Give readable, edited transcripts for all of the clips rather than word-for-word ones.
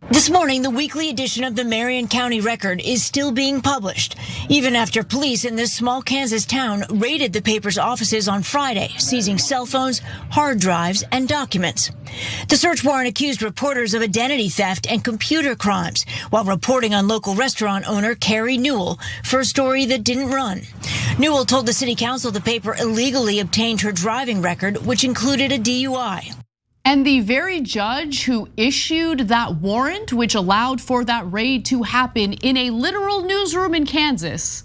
This morning, the weekly edition of the Marion County Record is still being published, even after police in this small Kansas town raided the paper's offices on Friday, seizing cell phones, hard drives, and documents. The search warrant accused reporters of identity theft and computer crimes while reporting on local restaurant owner Carrie Newell for a story that didn't run. Newell told the city council the paper illegally obtained her driving record, which included a DUI. And the very judge who issued that warrant, which allowed for that raid to happen in a literal newsroom in Kansas,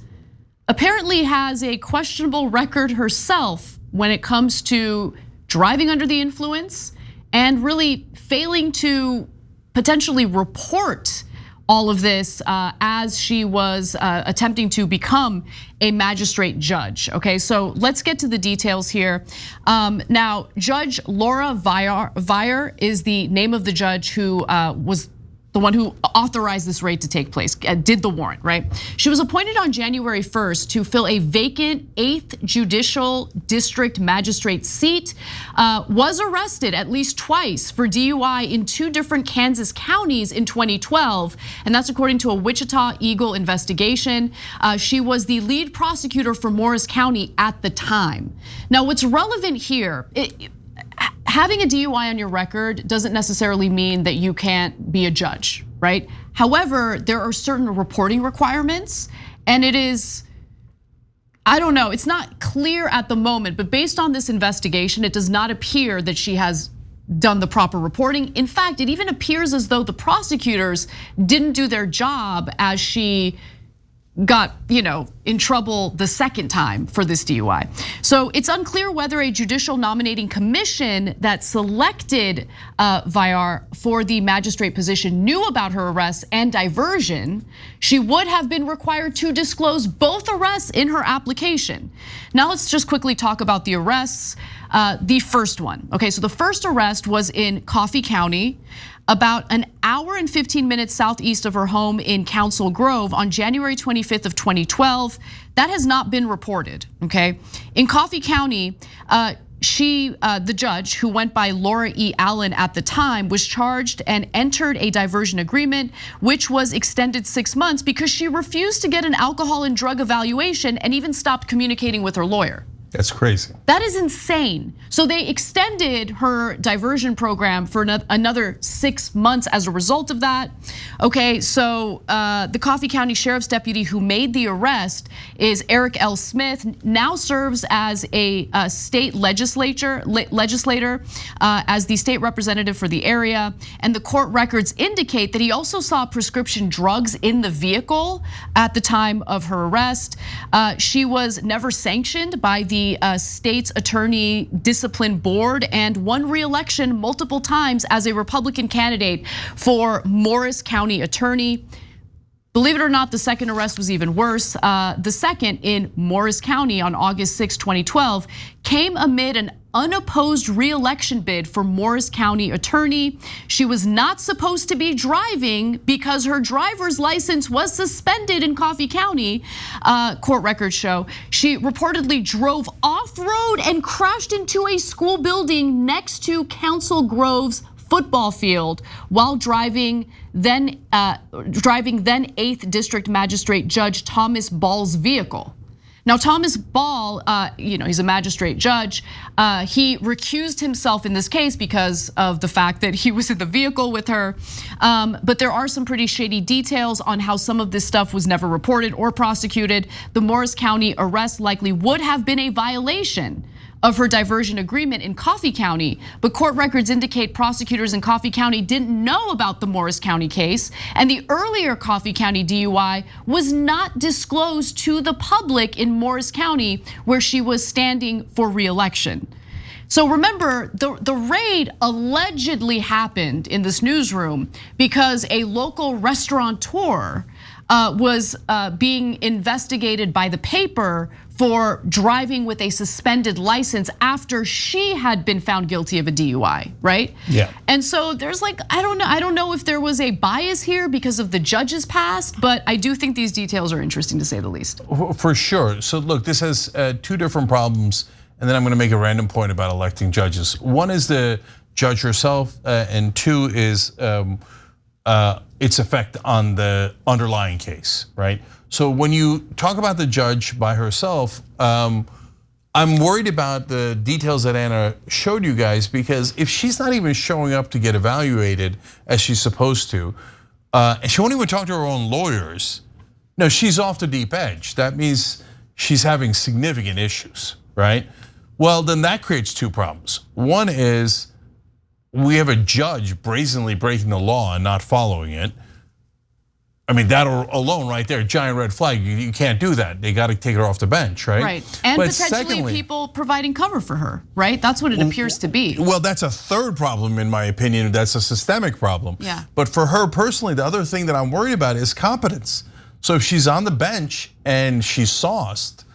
apparently has a questionable record herself when it comes to driving under the influence and really failing to potentially report all of this as she was attempting to become a magistrate judge. Okay, so let's get to the details here. Now, Judge Laura Vier is the name of the judge who was the one who authorized this raid to take place, did the warrant, right? She was appointed on January 1st to fill a vacant 8th Judicial District Magistrate seat, was arrested at least twice for DUI in 2 different Kansas counties in 2012, and that's according to a Wichita Eagle investigation. She was the lead prosecutor for Morris County at the time. Now, what's relevant here, having a DUI on your record doesn't necessarily mean that you can't be a judge, right? However, there are certain reporting requirements, and it is, I don't know, it's not clear at the moment, but based on this investigation, it does not appear that she has done the proper reporting. In fact, it even appears as though the prosecutors didn't do their job as she got, in trouble the second time for this DUI. So it's unclear whether a judicial nominating commission that selected Vier for the magistrate position knew about her arrests and diversion. She would have been required to disclose both arrests in her application. Now let's just quickly talk about the arrests. The first one, okay, so the first arrest was in Coffee County, about an hour and 15 minutes southeast of her home in Council Grove on January 25th of 2012. That has not been reported, okay? In Coffee County, the judge who went by Laura E. Allen at the time was charged and entered a diversion agreement, which was extended 6 months because she refused to get an alcohol and drug evaluation and even stopped communicating with her lawyer. That's crazy. That is insane. So they extended her diversion program for another 6 months as a result of that. Okay, so the Coffee County Sheriff's deputy who made the arrest is Eric L. Smith, now serves as a state legislator as the state representative for the area. And the court records indicate that he also saw prescription drugs in the vehicle at the time of her arrest. She was never sanctioned by the state's attorney discipline board and won re-election multiple times as a Republican candidate for Morris County attorney. Believe it or not, the second arrest was even worse. The second in Morris County on August 6, 2012, came amid an unopposed re-election bid for Morris County attorney. She was not supposed to be driving because her driver's license was suspended in Coffee County, court records show. She reportedly drove off-road and crashed into a school building next to Council Grove's football field while driving then 8th District Magistrate Judge Thomas Ball's vehicle. Now, Thomas Ball, he's a magistrate judge. He recused himself in this case because of the fact that he was in the vehicle with her. But there are some pretty shady details on how some of this stuff was never reported or prosecuted. The Morris County arrest likely would have been a violation of her diversion agreement in Coffee County, but court records indicate prosecutors in Coffee County didn't know about the Morris County case, and the earlier Coffee County DUI was not disclosed to the public in Morris County, where she was standing for re-election. So remember, the raid allegedly happened in this newsroom because a local restaurateur was being investigated by the paper for driving with a suspended license after she had been found guilty of a DUI, right? Yeah. And so there's like, I don't know if there was a bias here because of the judge's past, but I do think these details are interesting to say the least. For sure. So look, this has 2 different problems, and then I'm gonna make a random point about electing judges. One is the judge herself, and 2 is its effect on the underlying case, right? So when you talk about the judge by herself, I'm worried about the details that Anna showed you guys, because if she's not even showing up to get evaluated as she's supposed to, and she won't even talk to her own lawyers, no, she's off the deep edge. That means she's having significant issues, right? Well, then that creates two problems. One is we have a judge brazenly breaking the law and not following it. I mean, that alone right there, giant red flag. You can't do that. They got to take her off the bench, right? Right, and but potentially secondly, people providing cover for her, right? That's what it appears to be. Well, that's a third problem in my opinion. That's a systemic problem. Yeah. But for her personally, the other thing that I'm worried about is competence. So if she's on the bench and she's sauced,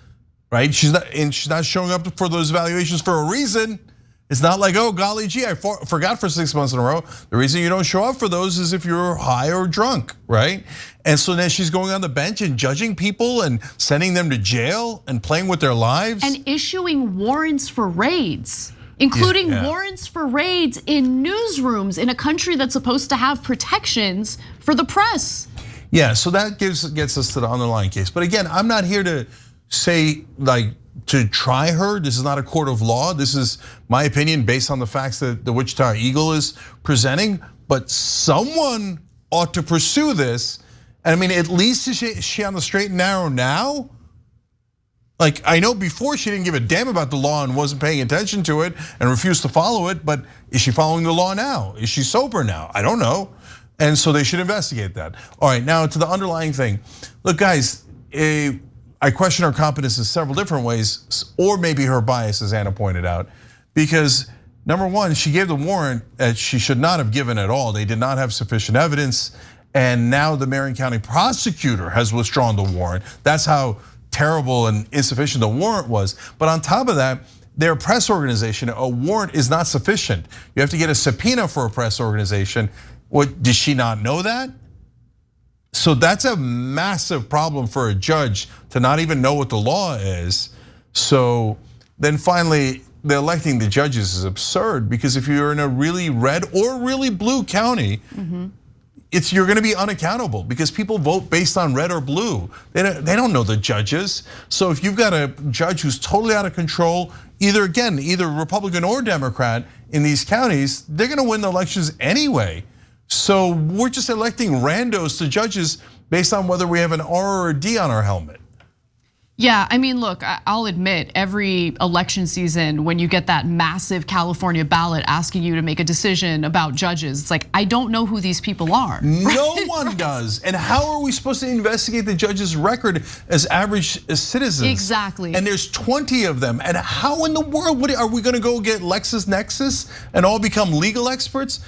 right? She's not showing up for those evaluations for a reason. It's not like, oh, golly gee, I forgot for 6 months in a row. The reason you don't show up for those is if you're high or drunk, right? And so then she's going on the bench and judging people and sending them to jail and playing with their lives. And issuing warrants for raids, including warrants for raids in newsrooms in a country that's supposed to have protections for the press. Yeah, so that gets us to the underlying case. But again, I'm not here to say like, to try her. This is not a court of law. This is my opinion based on the facts that the Wichita Eagle is presenting. But someone ought to pursue this. And I mean, at least is she on the straight and narrow now? Like, I know before she didn't give a damn about the law and wasn't paying attention to it and refused to follow it, but is she following the law now? Is she sober now? I don't know. And so they should investigate that. All right, now to the underlying thing. Look, guys, I question her competence in several different ways, or maybe her bias, as Anna pointed out, because number one, she gave the warrant that she should not have given at all. They did not have sufficient evidence, and now the Marion County prosecutor has withdrawn the warrant. That's how terrible and insufficient the warrant was. But on top of that, they're a press organization. A warrant is not sufficient. You have to get a subpoena for a press organization. What, does she not know that? So that's a massive problem for a judge to not even know what the law is. So then finally, the electing the judges is absurd, because if you're in a really red or really blue county, you're going to be unaccountable because people vote based on red or blue. They don't know the judges. So if you've got a judge who's totally out of control, either Republican or Democrat in these counties, they're going to win the elections anyway. So we're just electing randos to judges based on whether we have an R or a D on our helmet. Yeah, I mean, look, I'll admit every election season when you get that massive California ballot asking you to make a decision about judges, it's like, I don't know who these people are. No one does. And how are we supposed to investigate the judge's record as average citizens? Exactly. And there's 20 of them. And how in the world are we gonna go get LexisNexis and all become legal experts?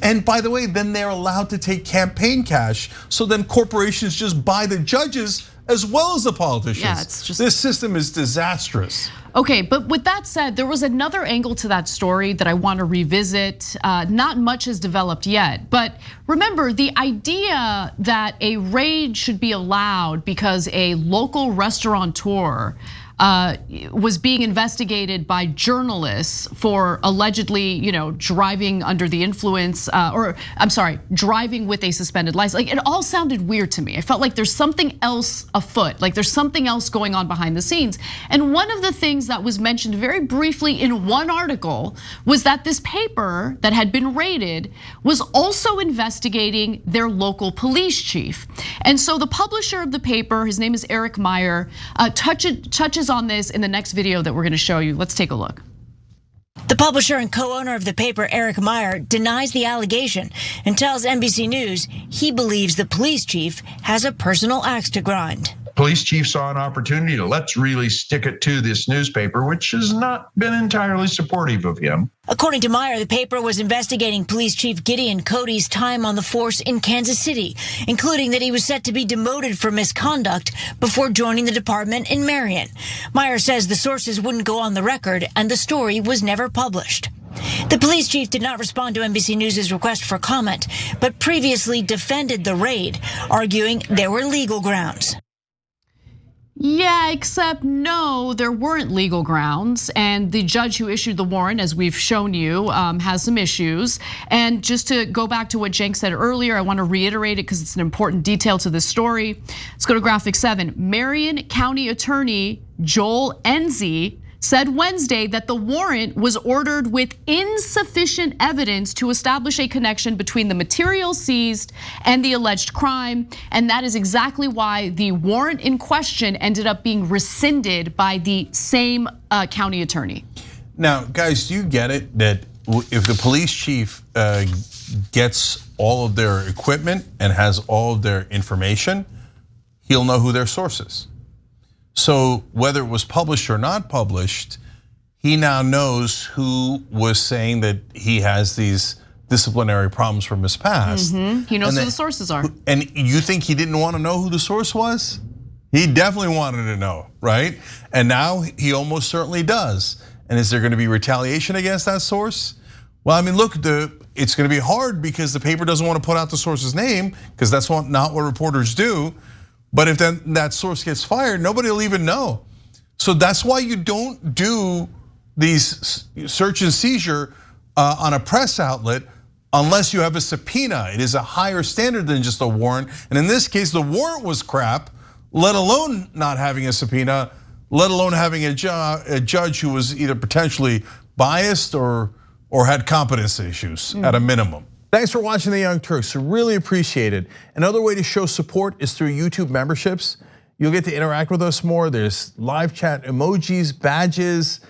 And by the way, then they're allowed to take campaign cash. So then corporations just buy the judges as well as the politicians. Yeah, it's just, this system is disastrous. Okay, but with that said, there was another angle to that story that I want to revisit. Not much has developed yet, but remember the idea that a raid should be allowed because a local restaurateur was being investigated by journalists for allegedly, driving under the influence, or I'm sorry, driving with a suspended license. Like, it all sounded weird to me. I felt like there's something else afoot, like there's something else going on behind the scenes. And one of the things that was mentioned very briefly in one article was that this paper that had been raided was also investigating their local police chief. And so the publisher of the paper, his name is Eric Meyer, touches on this in the next video that we're going to show you. Let's take a look. The publisher and co-owner of the paper, Eric Meyer, denies the allegation and tells NBC News he believes the police chief has a personal axe to grind. Police chief saw an opportunity to let's really stick it to this newspaper, which has not been entirely supportive of him. According to Meyer, the paper was investigating Police Chief Gideon Cody's time on the force in Kansas City, including that he was set to be demoted for misconduct before joining the department in Marion. Meyer says the sources wouldn't go on the record and the story was never published. The police chief did not respond to NBC News' request for comment, but previously defended the raid, arguing there were legal grounds. Yeah, except no, there weren't legal grounds. And the judge who issued the warrant, as we've shown you, has some issues. And just to go back to what Cenk said earlier, I want to reiterate it because it's an important detail to this story. Let's go to graphic 7. Marion County Attorney Joel Enzi said Wednesday that the warrant was ordered with insufficient evidence to establish a connection between the material seized and the alleged crime. And that is exactly why the warrant in question ended up being rescinded by the same county attorney. Now, guys, do you get it that if the police chief gets all of their equipment and has all of their information, he'll know who their source is? So whether it was published or not published, he now knows who was saying that he has these disciplinary problems from his past. He knows who the sources are. And you think he didn't want to know who the source was? He definitely wanted to know, right? And now he almost certainly does. And is there going to be retaliation against that source? Well, I mean, look, it's going to be hard because the paper doesn't want to put out the source's name because that's not what reporters do. But if then that source gets fired, nobody will even know. So that's why you don't do these search and seizure on a press outlet unless you have a subpoena. It is a higher standard than just a warrant. And in this case, the warrant was crap, let alone not having a subpoena, let alone having a judge who was either potentially biased or had competence issues at a minimum. Thanks for watching The Young Turks, really appreciate it. Another way to show support is through YouTube memberships. You'll get to interact with us more. There's live chat emojis, badges.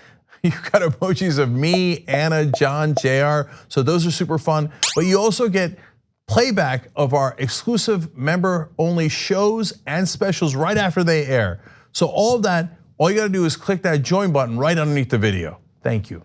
You've got emojis of me, Anna, John, JR. So those are super fun. But you also get playback of our exclusive member-only shows and specials right after they air. So all of that, all you gotta do is click that join button right underneath the video. Thank you.